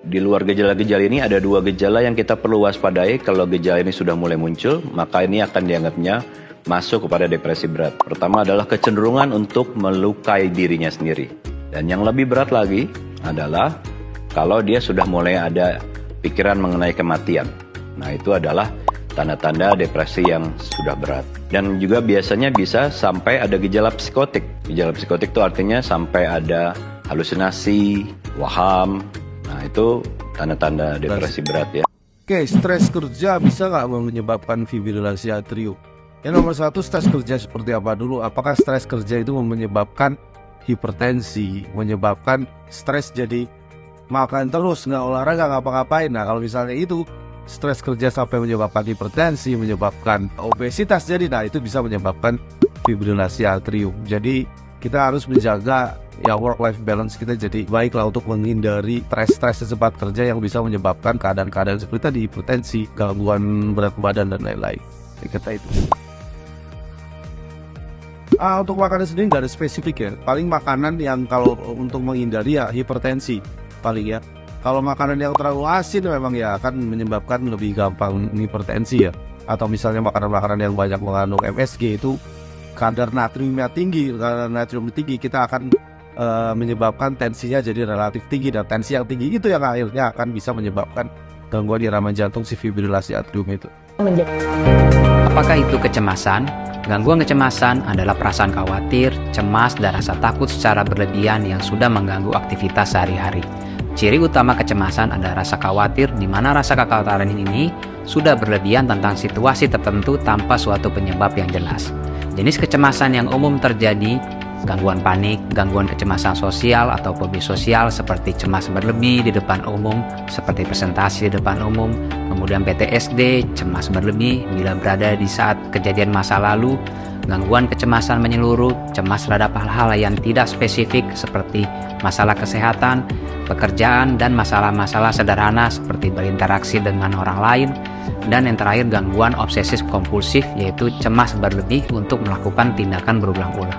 Di luar gejala-gejala ini ada dua gejala yang kita perlu waspadai. Kalau gejala ini sudah mulai muncul, maka ini akan dianggapnya masuk kepada depresi berat. Pertama adalah kecenderungan untuk melukai dirinya sendiri. Dan yang lebih berat lagi adalah kalau dia sudah mulai ada pikiran mengenai kematian. Nah, itu adalah tanda-tanda depresi yang sudah berat. Dan juga biasanya bisa sampai ada gejala psikotik. Gejala psikotik itu artinya sampai ada halusinasi, waham. Nah, itu tanda-tanda depresi berat ya. Oke, stres kerja bisa nggak menyebabkan fibrilasi atrium? Yang nomor satu, stres kerja seperti apa dulu? Apakah stres kerja itu menyebabkan hipertensi, menyebabkan stres jadi makan terus, nggak olahraga, nggak ngapa-ngapain? Nah, kalau misalnya itu stres kerja sampai menyebabkan hipertensi, menyebabkan obesitas, jadi nah itu bisa menyebabkan fibrilasi atrium. Jadi kita harus menjaga ya work-life balance kita jadi baiklah untuk menghindari stres-stres sempat kerja yang bisa menyebabkan keadaan-keadaan seperti tadi, hipertensi, gangguan berat badan dan lain-lain. Kata itu. Untuk makanan sendiri nggak ada spesifik ya. Paling makanan yang kalau untuk menghindari ya hipertensi paling ya. Kalau makanan yang terlalu asin memang ya akan menyebabkan lebih gampang hipertensi ya. Atau misalnya makanan-makanan yang banyak mengandung MSG itu kadar natriumnya tinggi, kadar natrium tinggi kita akan menyebabkan tensinya jadi relatif tinggi, dan tensi yang tinggi itu yang akhirnya akan bisa menyebabkan gangguan irama jantung si fibrilasi atrium itu. Apakah itu kecemasan? Gangguan kecemasan adalah perasaan khawatir, cemas, dan rasa takut secara berlebihan yang sudah mengganggu aktivitas sehari-hari. Ciri utama kecemasan adalah rasa khawatir, di mana rasa kekhawatiran ini sudah berlebihan tentang situasi tertentu tanpa suatu penyebab yang jelas. Jenis kecemasan yang umum terjadi, gangguan panik, gangguan kecemasan sosial atau fobi sosial seperti cemas berlebih di depan umum, seperti presentasi di depan umum, kemudian PTSD, cemas berlebih bila berada di saat kejadian masa lalu, gangguan kecemasan menyeluruh, cemas terhadap hal-hal yang tidak spesifik seperti masalah kesehatan, pekerjaan, dan masalah-masalah sederhana seperti berinteraksi dengan orang lain. Dan yang terakhir, gangguan obsesif kompulsif, yaitu cemas berlebih untuk melakukan tindakan berulang-ulang.